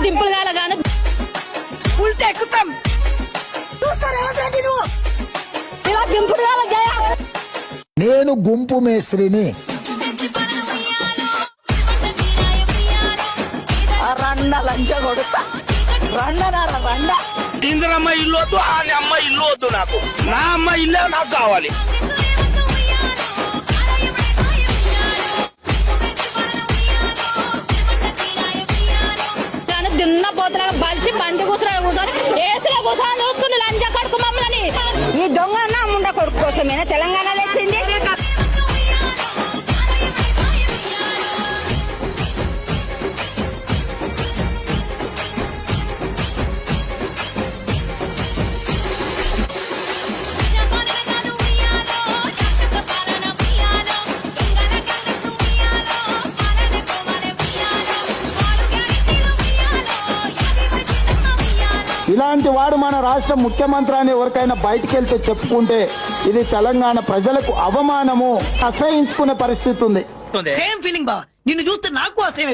దింపులు కాల గాను ఉల్టా ఎక్కుతాం ఇలా దింపులు కాల జయ నేను గుంపు మేస్త్రిని. రన్న లంచ కొడుతా రండనారా రండ ఇంద్రమ్మ ఇల్లు వద్దు, ఆ అమ్మ ఇల్లు వద్దు, నాకు నా అమ్మ ఇల్లే నాకు కావాలి. దిన్న పోతులాగా బలిసి బండి కూర్చుని కూర్చొని ఏసులో కూర్చొని చూస్తుంది లంచ కొడుకు మమ్మల్ని. ఈ దొంగ ముండ కొడుకు కోసమేనా తెలంగాణ తెచ్చింది? ఇలాంటి వాడు మన రాష్ట్ర ముఖ్యమంత్రి అని ఎవరికైనా బయటికి వెళ్తే చెప్పుకుంటే ఇది తెలంగాణ ప్రజలకు అవమానము, అసహించుకునే పరిస్థితి ఉంది. సేమ్ ఫీలింగ్ బా, నిన్ను చూస్తే నాకు అసేమ్.